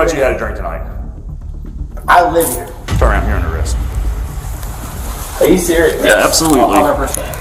much you had to drink tonight? I live here. Turn around here on the wrist. Are you serious? Yeah, absolutely. 100%.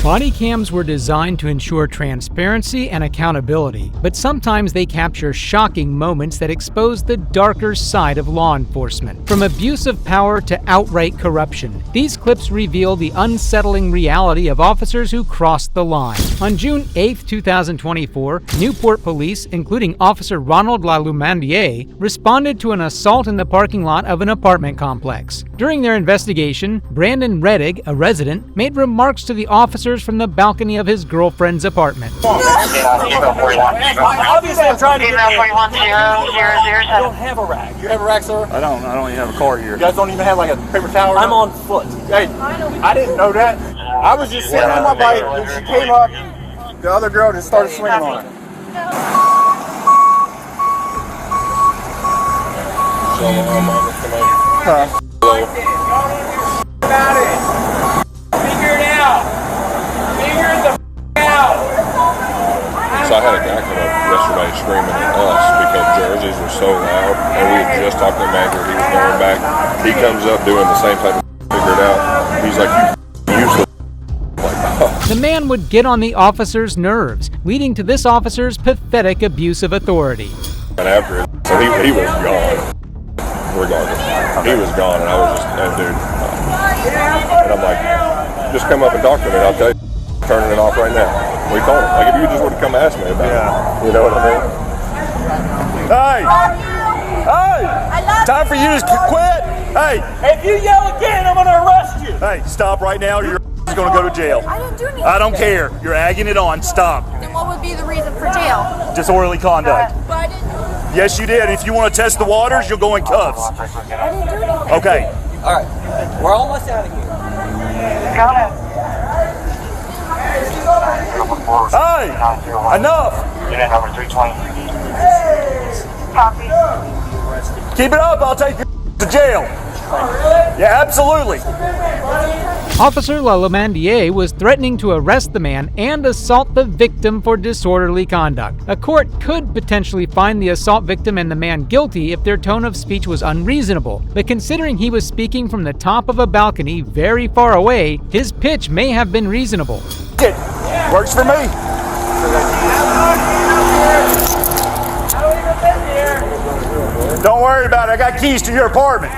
Body cams were designed to ensure transparency and accountability, but sometimes they capture shocking moments that expose the darker side of law enforcement. From abuse of power to outright corruption, these clips reveal the unsettling reality of officers who crossed the line. On June 8, 2024, Newport police, including Officer Ronald Lalumandier, responded to an assault in the parking lot of an apartment complex. During their investigation, Brandon Reddig, a resident, made remarks to the officers from the balcony of his girlfriend's apartment. Obviously, I'm trying to get I don't have a rack. You have a rack, sir? I don't even have a car here. You guys don't even have like a paper towel? I'm on foot. Hey, I didn't know that. I was just sitting on my bike when she came up. The other girl just started swinging on her. Huh? About it. Figure it out. Figure the out. So I had a guy come up yesterday screaming at us because jerseys were so loud, and we had just talked to the manager. He was going back. He comes up doing the same type of figure it out. He's like, "You useless." The man would get on the officer's nerves, leading to this officer's pathetic abuse of authority. And after it, so he was gone. Regardless, he was gone, and I was just, dude. And I'm like, just come up and talk to me, and I'll tell you, turning it off right now. We told him, like, if you just would have come ask me about it, you know what I mean? Hey! Hey! Time for you to quit! Hey! If you yell again, I'm going to arrest you. Hey, stop right now, or you're going to go to jail. I didn't do anything. I don't care. You're egging it on. Stop. Then what would be the reason for jail? Disorderly conduct. But I didn't. Yes, you did. If you want to test the waters, you'll go in cuffs. I didn't do anything. Okay. All right. We're almost out of here. Hey! Enough! Unit number 320. Copy. Keep it up. I'll take you to jail. Yeah, absolutely. Officer Lalumandier was threatening to arrest the man and assault the victim for disorderly conduct. A court could potentially find the assault victim and the man guilty if their tone of speech was unreasonable, but considering he was speaking from the top of a balcony very far away, his pitch may have been reasonable. It works for me. Don't worry about it. I got keys to your apartment.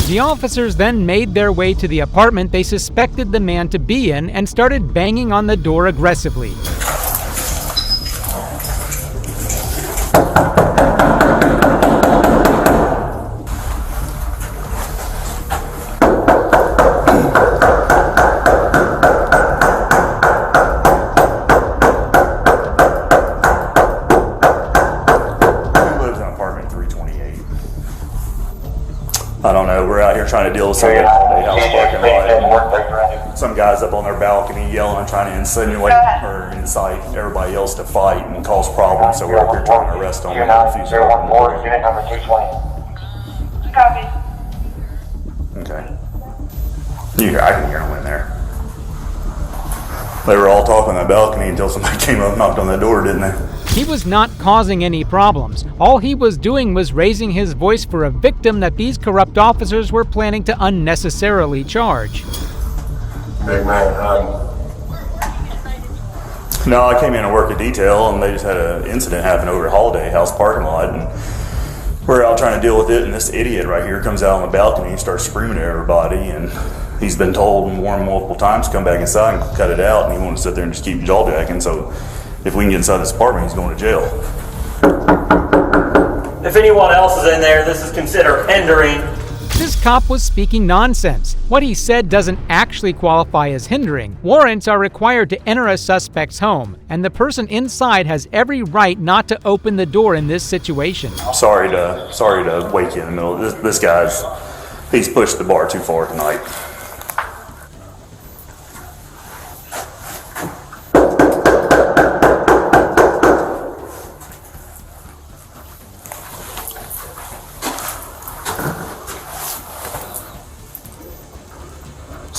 The officers then made their way to the apartment they suspected the man to be in and started banging on the door aggressively. I don't know. We're out here trying to deal with some house parking lot. Some guys up on their balcony yelling and trying to insinuate or incite everybody else to fight and cause problems. So we're up here trying to arrest them. Unit number 320. Copy. Okay. I can hear them in there. They were all talking on the balcony until somebody came up and knocked on the door, didn't they? He was not causing any problems. All he was doing was raising his voice for a victim that these corrupt officers were planning to unnecessarily charge. Big man, No, I came in to work a detail, and they just had an incident happen over at Holiday House parking lot, and we're out trying to deal with it, and this idiot right here comes out on the balcony and starts screaming at everybody, and he's been told and warned multiple times to come back inside and cut it out, and he wanted to sit there and just keep jawjacking. So if we can get inside this apartment, he's going to jail. If anyone else is in there, this is considered hindering. This cop was speaking nonsense. What he said doesn't actually qualify as hindering. Warrants are required to enter a suspect's home, and the person inside has every right not to open the door in this situation. Sorry to wake you in the middle. This guy's, he's pushed the bar too far tonight.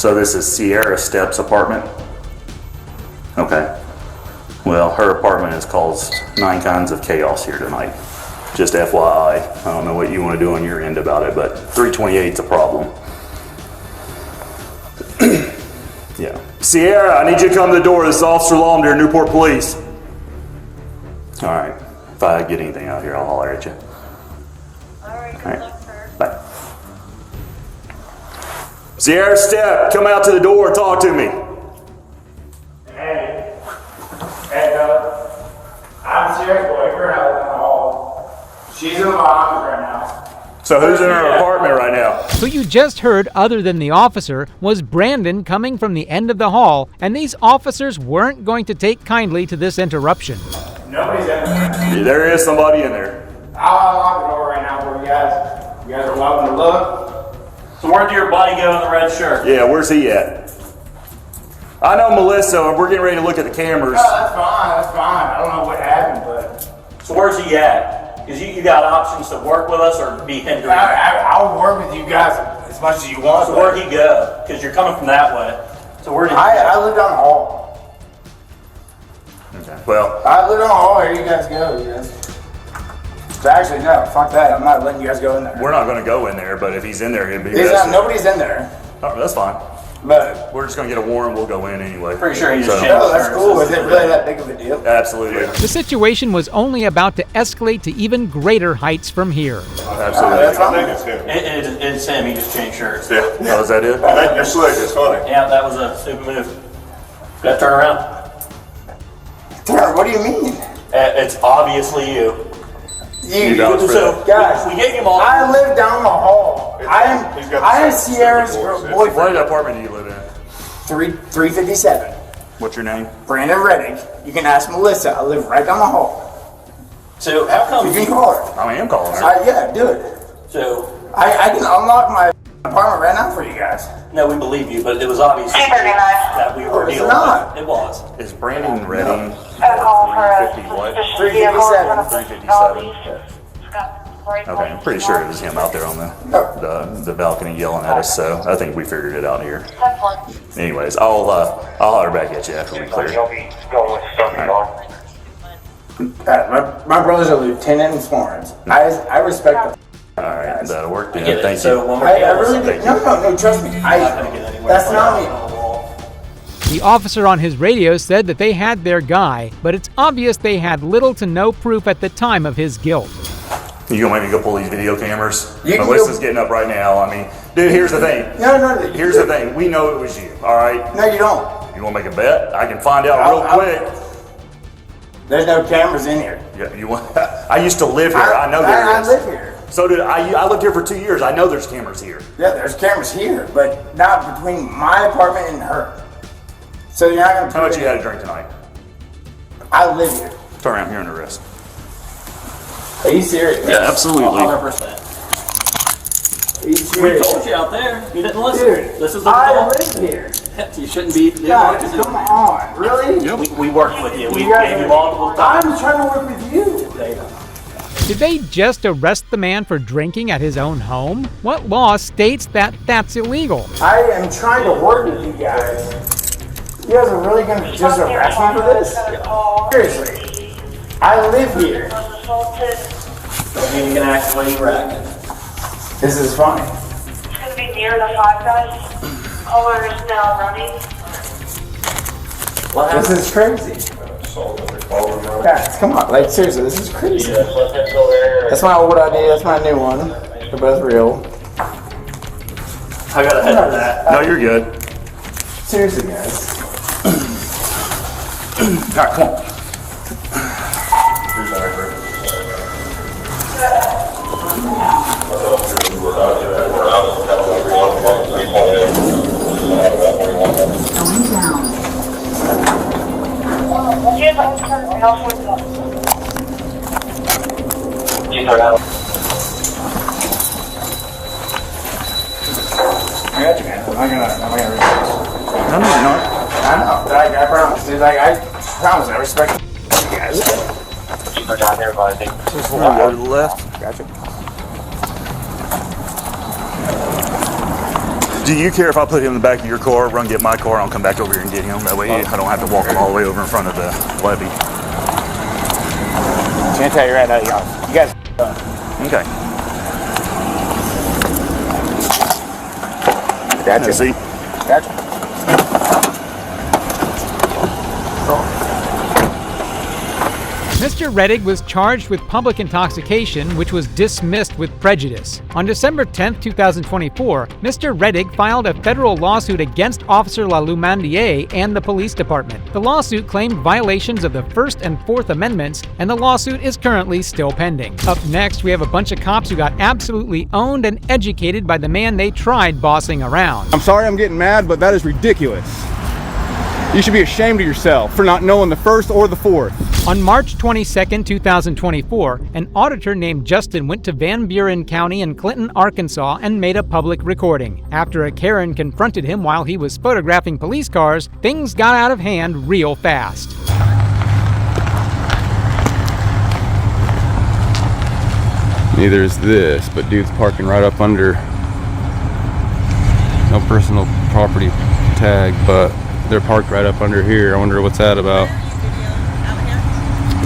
So this is Sierra Steps apartment? Okay. Well, her apartment has caused 9 kinds of chaos here tonight. Just FYI. I don't know what you want to do on your end about it, but 328 is a problem. Yeah. Sierra, I need you to come to the door. This is Officer Laumder, Newport Police. All right. If I get anything out here, I'll holler at you. All right, good luck, sir. Bye. Sierra Step, come out to the door and talk to me. Hey, I'm serious, boy. We're out in the hall. She's in the office right now. So who's in her apartment right now? Who you just heard, other than the officer, was Brandon coming from the end of the hall, and these officers weren't going to take kindly to this interruption. Nobody's in there. There is somebody in there. I'll unlock the door right now for you guys. You guys are welcome to look. So where'd your buddy go in the red shirt? Yeah, where's he at? I know Melissa, we're getting ready to look at the cameras. No, that's fine. That's fine. I don't know what happened, but So where's he at? Because you got options to work with us or be hindered. I'll work with you guys as much as you want. So where'd he go? Because you're coming from that way. So where did he I live down the hall. Okay. Well, I live down the hall. Here you guys go. You guys. So actually, no. Fuck that. I'm not letting you guys go in there. we're not going to go in there, but if he's in there, he'd be Nobody's in there. Oh, that's fine. But We're just going to get a warrant. We'll go in anyway. Pretty sure he just So- changed. no, that's cool. Is it really that big of a deal? Absolutely. The situation was only about to escalate to even greater heights from here. Absolutely. That's I think fine. it's him. It's him. He just changed shirts. Yeah. Oh, is that it? You're slick. It's funny. Yeah, that was a stupid move. Gotta turn around. Turn, what do you mean? It's obviously you. You vouch for So that. Guys, we gave him all. I live down the hall. He's I got the am same Sierra's voice, yeah. What boyfriend. apartment do you live in? 357. What's your name? Brandon Reddick. You can ask Melissa. I live right down the hall. So how come? You can call her. I am calling her. Yeah, do it. So I can unlock my apartment right now for you guys. no, we believe you, but it was obvious Hey, 39. that we were It's dealing not. with. It was. Is Brandon Redding Got a call for 350 what? 357. Okay, I'm pretty sure it was him out there on the balcony yelling at us, so I think we figured it out here. Anyways, I'll holler back at you after we clear. You'll be going with something on. My brother's a lieutenant in Florence. I respect them. Alright, that'll work Get then. it. Thank So you. when we're I dealing with really something, no, trust me. That's not me. The officer on his radio said that they had their guy, but it's obvious they had little to no proof at the time of his guilt. You gonna make me go pull these video cameras? You can Melissa's go- getting up right now. I mean, dude, here's the thing. No. Here's the thing. We know it was you, alright? No, you don't. You wanna make a bet? I can find out real I'll- quick. There's no cameras in here. Yeah, you want? I used to live here. I know there I is. live here. So did I. I lived here for 2 years. I know there's cameras here. Yeah, there's cameras here, but not between my apartment and her. So you're not gonna. How much you had to drink tonight? I live here. Turn around here on the wrist. Are you serious? Yeah, absolutely. 100%. Are you We serious? told you out there. You didn't listen. Dude, This is the I call. live here. You shouldn't be. Guys, come on, really? We worked with you. We You guys gave you are- multiple times. I'm trying to work with you. Did they just arrest the man for drinking at his own home? What law states that that's illegal? I am trying to work with you guys. You guys are really gonna just arrest me for this? Seriously. I live here. You can act the way you reckon. This is funny. It's gonna be near the Five Guys. Caller is now running. What This happened? is crazy. Guys, come on. Like, seriously, this is crazy. That's my old ID. That's my new one. They're both real. I got ahead of that. No, you're good. Seriously, guys. All right, come on. Do you have anything else with us? I got you, man. I'm not gonna respect. No, no, you're not. I know. I promise. Dude, I promise. I respect you guys. Keep down there, but I think. Go to the left. Gotcha. Do you care if I put him in the back of your car, run get my car, and I'll come back over here and get him? That way I don't have to walk him all the way over in front of the levee. I'm gonna tell you right now, you guys. Okay. Gotcha. See? Gotcha. Mr. Rettig was charged with public intoxication, which was dismissed with prejudice. On December 10, 2024, Mr. Rettig filed a federal lawsuit against Officer Lalumandier and the police department. The lawsuit claimed violations of the First and Fourth Amendments, and the lawsuit is currently still pending. Up next, we have a bunch of cops who got absolutely owned and educated by the man they tried bossing around. I'm sorry I'm getting mad, but that is ridiculous. You should be ashamed of yourself for not knowing the First or the Fourth. On March 22, 2024, an auditor named Justin went to Van Buren County in Clinton, Arkansas, and made a public recording. After a Karen confronted him while he was photographing police cars, things got out of hand real fast. Neither is this, but dude's parking right up under. No personal property tag, but they're parked right up under here. I wonder what's that about.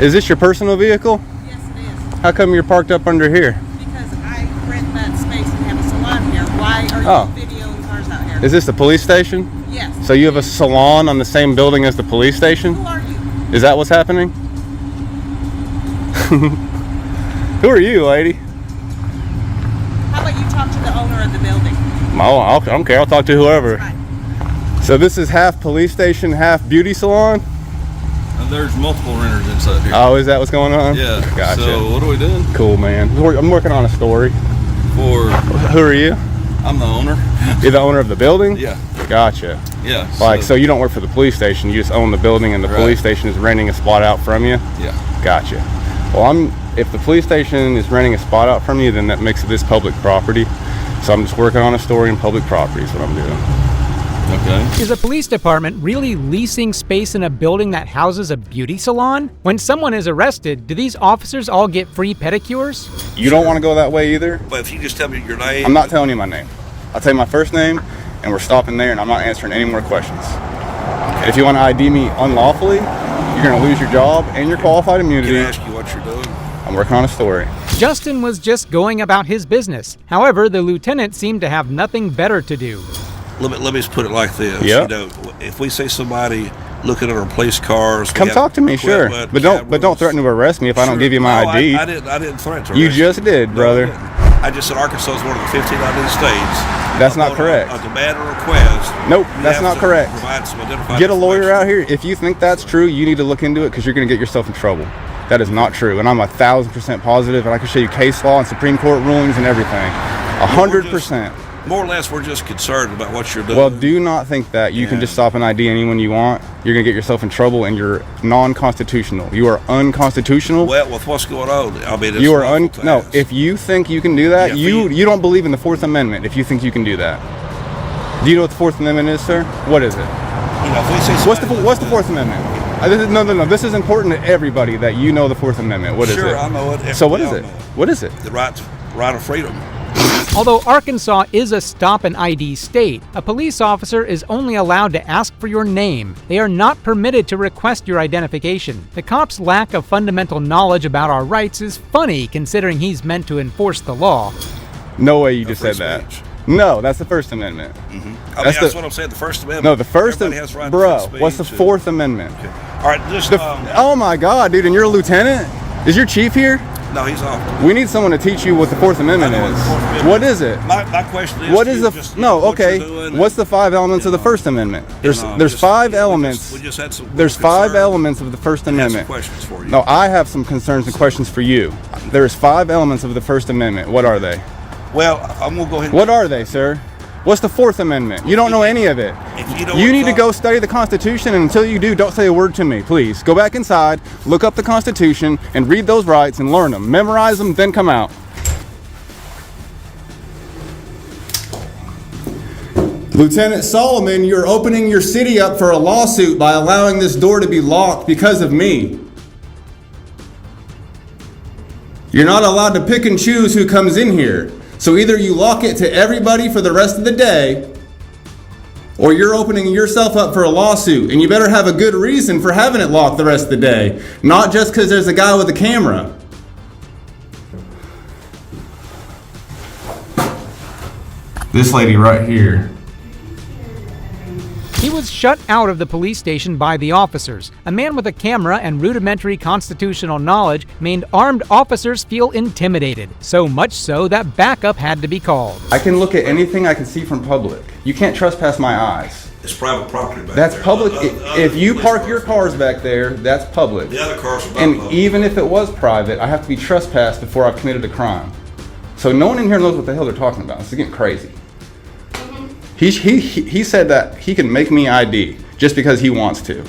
Is this your personal vehicle? Yes, it is. How come you're parked up under here? Because I rent that space and have a salon here. Why are you videoing cars out here? Is this the police station? Yes. So you have a salon on the same building as the police station? Who are you? Is that what's happening? Who are you, lady? How about you talk to the owner of the building? I don't care. I'll talk to whoever. Right. So this is half police station, half beauty salon? There's multiple renters inside here. Oh, is that what's going on? Yeah. Gotcha. So what are we doing? Cool, man. I'm working on a story. For Who are you? I'm the owner. You're the owner of the building? Yeah. Gotcha. Yeah. So you don't work for the police station. You just own the building, and the police station is renting a spot out from you? Yeah. Gotcha. Well, if the police station is renting a spot out from you, then that makes this public property. So I'm just working on a story in public property is what I'm doing. Okay. Is a police department really leasing space in a building that houses a beauty salon? When someone is arrested, do these officers all get free pedicures? You don't want to go that way either? But if you just tell me your name. I'm not telling you my name. I'll tell you my first name, and we're stopping there, and I'm not answering any more questions. If you want to ID me unlawfully, you're going to lose your job and your qualified immunity. Can I ask you what you're doing? I'm working on a story. Justin was just going about his business. However, the lieutenant seemed to have nothing better to do. Let me just put it like this. Yep. You know, if we say somebody looking at our police cars, come talk to me, sure. But don't threaten to arrest me if I don't give you my ID. I didn't threaten to arrest you. just did, brother. No, I just said Arkansas is one of the 15 identity states. That's not correct. A demand or request. Nope, that's not correct. Provide some identified Get a lawyer out here. If you think that's true, you need to look into it because you're going to get yourself in trouble. That is not true, and I'm 1,000% positive, and I can show you case law and Supreme Court rulings and everything. 100%. More or less, we're just concerned about what you're doing. Well, do not think that you can just stop and ID anyone you want. You're going to get yourself in trouble, and you're non-constitutional. You are unconstitutional. Well, with what's going on, I mean, it's you are no. If you think you can do that, yeah, you don't believe in the Fourth Amendment. If you think you can do that, do you know what the Fourth Amendment is, sir? What is it? You know, if we say what's the Fourth Amendment? No. This is important to everybody that you know the Fourth Amendment. What is it? Sure, I know it. So what is it? What is it? The right of freedom. Although Arkansas is a stop and ID state, a police officer is only allowed to ask for your name. They are not permitted to request your identification. The cop's lack of fundamental knowledge about our rights is funny considering he's meant to enforce the law. No way you just said that. No, that's the First Amendment. Mm-hmm. That's what I'm saying, the First Amendment. No, the First Amendment. Right, bro, what's the Fourth Amendment? Okay. All right, just... oh my God, dude, and you're a lieutenant? Is your chief here? No, he's off. We need someone to teach you what the Fourth Amendment is. What is it? My question is... What is what's the 5 elements of the First Amendment? There's 5 elements. We just had some... There's 5 elements of the First Amendment. I have some questions for you. No, I have some concerns and questions for you. There's 5 elements of the First Amendment. What are they? Well, I'm going to go ahead and... What are they, sir? What's the Fourth Amendment? You don't know any of it. You need to go study the Constitution, and until you do, don't say a word to me, please. Go back inside, look up the Constitution, and read those rights and learn them. Memorize them, then come out. Lieutenant Solomon, you're opening your city up for a lawsuit by allowing this door to be locked because of me. You're not allowed to pick and choose who comes in here. So either you lock it to everybody for the rest of the day, or you're opening yourself up for a lawsuit, and you better have a good reason for having it locked the rest of the day, not just because there's a guy with a camera. This lady right here. He was shut out of the police station by the officers. A man with a camera and rudimentary constitutional knowledge made armed officers feel intimidated, so much so that backup had to be called. I can look at anything I can see from public. You can't trespass my eyes. It's private property back That's there. public. Other If you police park your cars back there, that's public. The other cars are not And public. even if it was private, I have to be trespassed before I've committed a crime. So no one in here knows what the hell they're talking about. This is getting crazy. He said that he can make me ID just because he wants to.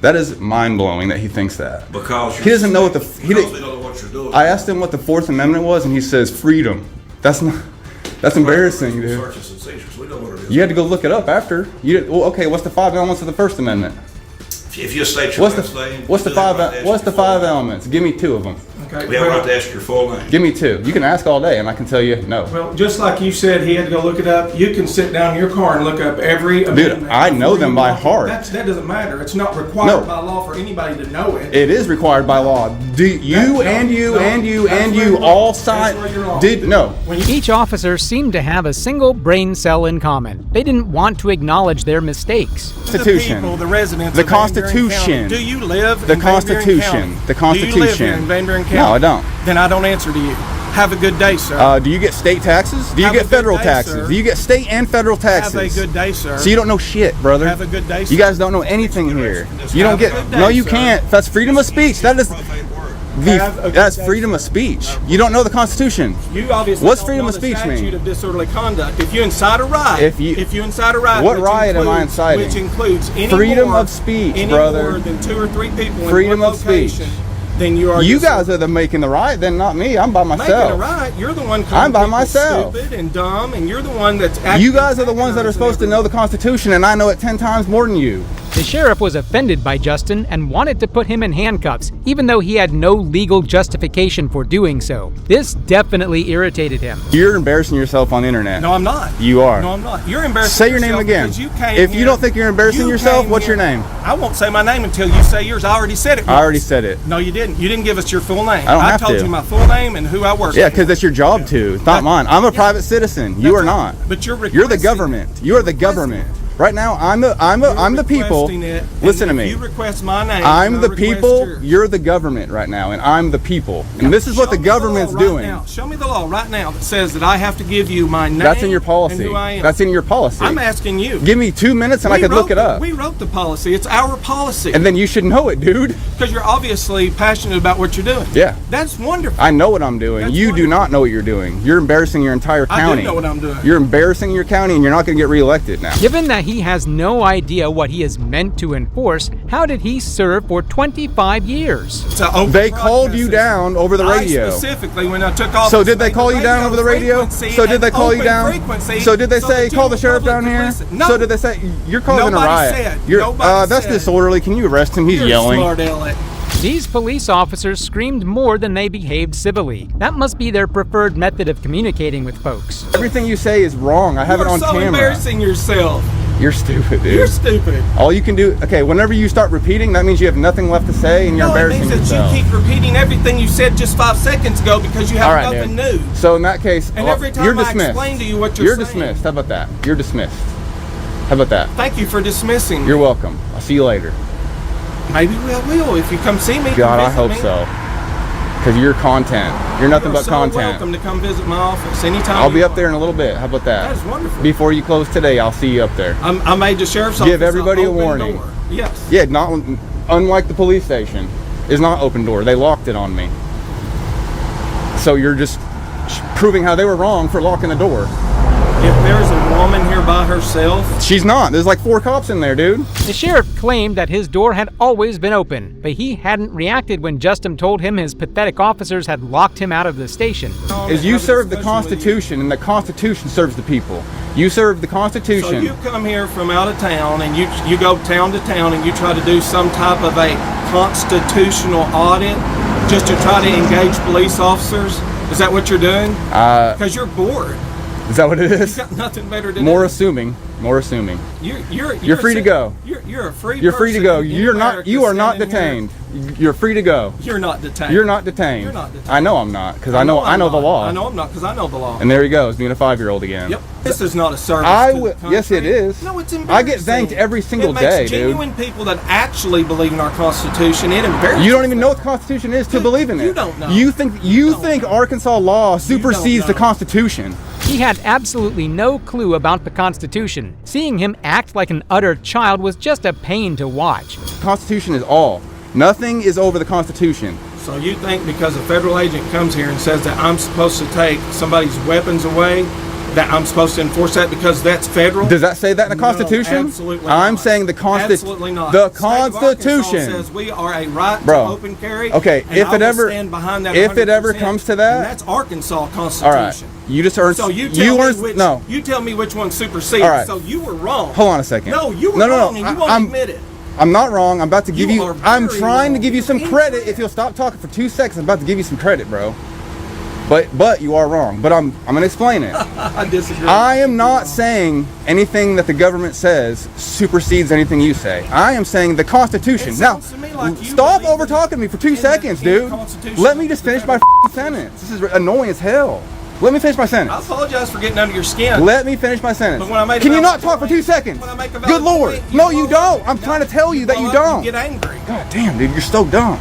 That is mind-blowing that he thinks that. Because he doesn't know what the... They don't know what you're doing. I asked him what the Fourth Amendment was, and he says freedom. That's not... That's embarrassing, dude. Searches and seizures. We know what it is. You had to go look it up after. You did, well, okay, what's the 5 elements of the First Amendment? If you state your last name, What's the five elements? Give me 2 of them. Okay. we have a right to ask your full name. Give me 2. You can ask all day, and I can tell you no. Well, just like you said, he had to go look it up. You can sit down in your car and look up every amendment. Dude, I know them by heart. That doesn't matter. It's not required by law for anybody to know it. It is required by law. Do you and you all sign? Did no? Each officer seemed to have a single brain cell in common. They didn't want to acknowledge their mistakes. Constitution. The people, the residents. The of Van Buren Constitution. County. Do you live The in Van Buren Constitution. County? The Constitution. Do you live here in Van Buren County? No, I don't. Then I don't answer to you. Have a good day, sir. Do you get state taxes? Do you Have get a good federal day, taxes? sir. Do you get state and federal taxes? Have a good day, sir. So you don't know shit, brother. Have a good day, sir. You guys don't know anything here. You don't get. Have a good day, No, you sir. can't. That's freedom of speech. That is. That's freedom of speech. You don't know the Constitution. You obviously What's don't freedom know of the speech statute mean? of disorderly conduct. If you incite a riot, If you incite a riot, what which riot am I includes- inciting? Which includes any Freedom more, of speech, any brother. more than 2 or 3 people Freedom in one of speech. location, then you are. You guys are the making the riot, then not me. I'm by myself. making a riot. You're the one. I'm by calling people myself. Stupid and dumb, and you're the one that's. acting You guys are the ones that are supposed to know the Constitution, and I know it 10 times more than you. The sheriff was offended by Justin and wanted to put him in handcuffs, even though he had no legal justification for doing so. This definitely irritated him. You're embarrassing yourself on the internet. No, I'm not. You are. No, I'm not. You're embarrassing. Say your name yourself again. because you came If you here- don't think you're embarrassing you yourself, came what's your here- name? I won't say my name until you say yours. I already said it. I already said it. No, you didn't. You didn't give us your full name. I don't have told to. you my full name and who I work Yeah, for. because that's your job to. It's not mine. I'm a private citizen. You are not. But you're the requesting- government. You are the government. Right now, I'm the people. requesting it, and Listen to if me. you request my name, I'm and I the request people. yours. You're the government right now, and I'm the people. And this is what Show the me law government's right doing. now. Show me the law right now that says that I have to give you my name. That's in your policy. And who I am. That's in your policy. I'm asking you. Give me 2 minutes and I We could look wrote it up. We wrote the policy. It's our policy. And then you should know it, dude. Because you're obviously passionate about what you're doing. Yeah. That's wonderful. I know what I'm doing. That's You do wonderful. not know what you're doing. You're embarrassing your entire I do county. know what I'm doing. You're embarrassing your county, and you're not going to get reelected now. Given that he has no idea what he is meant to enforce, how did he serve for 25 years? It's an open They called broadcast you system. down over the radio. I specifically, when I took off. So did they call you down over the radio? So did they call you down? So did they say call the sheriff down here? No. So did they say you're causing Nobody a riot? said. You're Nobody that's said. disorderly. Can you arrest him? He's You're yelling. Smart aleck. These police officers screamed more than they behaved civilly. That must be their preferred method of communicating with folks. Everything you say is wrong. I have it on You're so camera. embarrassing yourself. You're stupid, dude. You're stupid. All you can do, okay, whenever you start repeating, that means you have nothing left to say and you're No, it embarrassing means that yourself. you keep repeating everything you said just 5 seconds ago because you have All right, nothing dude. new. So in that case, And every time you're I dismissed. explain to you what you're saying- dismissed. How about that? You're dismissed. How about that? Thank you for dismissing. You're welcome. I'll see you later. Maybe we will if you come see me. God, come I visit hope me. so. Because you're content. You're nothing You're but so content. welcome to come visit my office anytime. I'll be you up there in a little bit. How about that? That is wonderful. Before you close today, I'll see you up there. I made the sheriff's office. Give everybody an a open warning. door. Yes. Yeah, not unlike the police station, is not open door. They locked it on me. So you're just proving how they were wrong for locking the door. If there's a woman here by herself, She's not. There's like 4 cops in there, dude. The sheriff claimed that his door had always been open, but he hadn't reacted when Justin told him his pathetic officers had locked him out of the station. Is you serve the Constitution, and the Constitution serves the people. You serve the so Constitution. you come here from out of town and you go town to town and you try to do some type of a constitutional audit just to try to engage police officers. Is that what you're doing? Because you're bored. Is that what it is? You got nothing better to do. More assuming. You're free to go. You're a free. You're free to go. You're not. You are not standing detained. You're free to go. You're not detained. You're not detained. You're not detained. I know I'm not, because I know the law. I know I'm not, because I know the law. And there he goes, being a 5-year-old again. Yep. This is not a service. Yes, it is. No, it's embarrassing. I get thanked every single day, dude. Genuine people that actually believe in our Constitution. It embarrasses. You don't even know what the Constitution is to believe in it. You don't know. You think Arkansas law supersedes the Constitution. He had absolutely no clue about the Constitution. Seeing him act like an utter child was just a pain to watch. The Constitution is all. Nothing is over the Constitution. So you think because a federal agent comes here and says that I'm supposed to take somebody's weapons away, that I'm supposed to enforce that because that's federal? Does that say that in the Constitution? No, absolutely not. I'm saying the Constitution. Absolutely not. The State of Arkansas Constitution says we are a right Bro. to open carry. Okay, and if I it will ever stand behind that if it ever 100%, comes to that, and that's Arkansas Constitution. all right. You just earned. So you tell me which one supersedes. All right. So you were wrong. Hold on a second. No, you were wrong, and you won't admit it. I'm not wrong. I'm about to give you. are I'm very trying to wrong. give you some credit. If you'll stop talking for 2 seconds, I'm about to give you some credit, bro. But you are wrong. But I'm gonna explain it. I disagree. I am not saying anything that the government says supersedes anything you say. I am saying the Constitution. Now, stop over talking to me for 2 seconds, dude. Let me just finish my sentence. This is annoying as hell. Let me finish my sentence. I apologize for getting under your skin. Let me finish my sentence. But when I make a Can you valid not talk for 2 seconds? When I make a valid Good Lord. point, No, you don't. I'm trying to tell you that you don't. You get angry. God damn, dude, you're so dumb.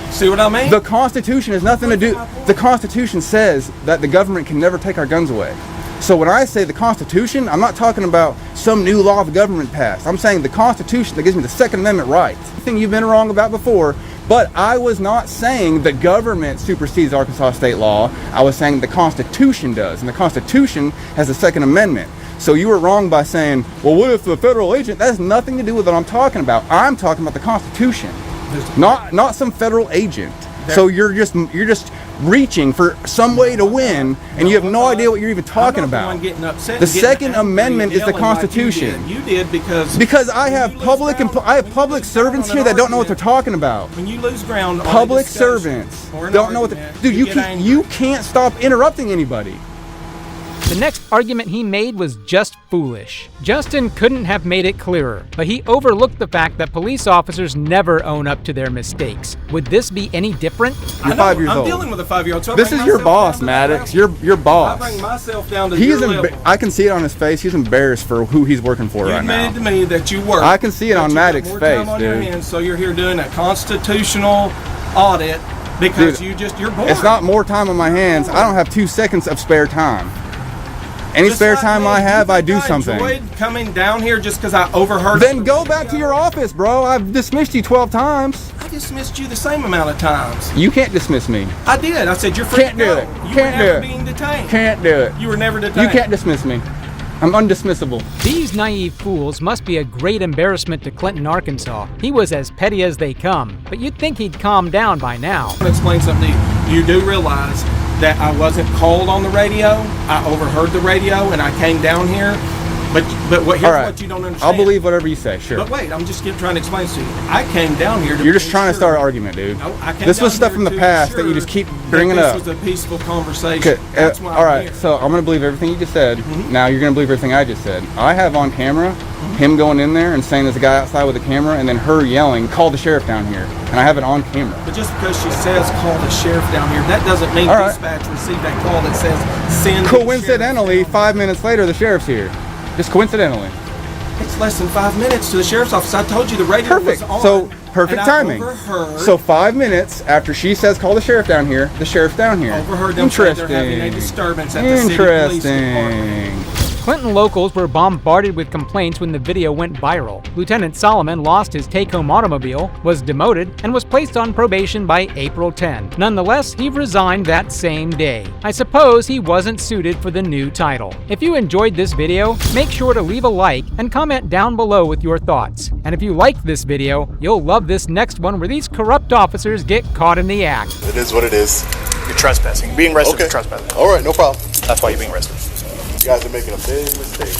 See what I mean? The Constitution has nothing to do. The Constitution says that the government can never take our guns away. So when I say the Constitution, I'm not talking about some new law the government passed. I'm saying the Constitution that gives me the Second Amendment rights. Thing you've been wrong about before, but I was not saying the government supersedes Arkansas state law. I was saying the Constitution does, and the Constitution has the Second Amendment. So you were wrong by saying, well, what if the federal agent? That has nothing to do with what I'm talking about. I'm talking about the Constitution. Not some federal agent. So you're just reaching for some way to win, and you have no idea what you're even talking about. The Second Amendment is the Constitution. You did because I have public servants here that don't know what they're talking about. When you lose ground, on Public servants don't know what. Dude, you can't stop interrupting anybody. The next argument he made was just foolish. Justin couldn't have made it clearer, but he overlooked the fact that police officers never own up to their mistakes. Would this be any different? You're 5 years old. I'm dealing with a 5-year-old. So this is your boss, Maddox. Your boss. I bring myself down to your level. I can see it on his face. He's embarrassed for who he's working for right now. You admitted to me that you work. I can see it on Maddox's face, dude. So you're here doing a constitutional audit because you're bored. It's not more time on my hands. I don't have 2 seconds of spare time. Any spare time I have, I do something. I enjoyed coming down here just because I overheard. Then go back to your office, bro. I've dismissed you 12 times. I dismissed you the same amount of times. You can't dismiss me. I did. I said you're free to go. You were never being detained. Can't do it. You were never detained. You can't dismiss me. I'm undismissible. These naive fools must be a great embarrassment to Clinton, Arkansas. He was as petty as they come, but you'd think he'd calm down by now. I'm going to explain something to you. You do realize that I wasn't called on the radio. I overheard the radio and I came down here. But here's what you don't understand. I'll believe whatever you say, sure. But wait, I'm just trying to explain this to you. I came down here to You're just trying to start an argument, dude. No, this was stuff from the past that you just keep bringing up. This was a peaceful conversation. That's why all right, so I'm going to believe everything you just said. Now you're going to believe everything I just said. I have on camera him going in there and saying there's a guy outside with a camera and then her yelling, call the sheriff down here. And I have it on camera. But just because she says call the sheriff down here, that doesn't mean dispatch received that call that says send Coincidentally, 5 minutes later, the sheriff's here. Just coincidentally. It's less than 5 minutes to the sheriff's office. I told you the radio was on. So perfect timing. So 5 minutes after she says call the sheriff down here, the sheriff's down here. Overheard them say they're having a disturbance at the city police department. Clinton locals were bombarded with complaints when the video went viral. Lieutenant Solomon lost his take-home automobile, was demoted, and was placed on probation by April 10. Nonetheless, he resigned that same day. I suppose he wasn't suited for the new title. If you enjoyed this video, make sure to leave a like and comment down below with your thoughts. And if you liked this video, you'll love this next one where these corrupt officers get caught in the act. It is what it is. You're trespassing. You're being arrested for trespassing. All right, no problem. That's why you're being arrested. You guys are making a big mistake.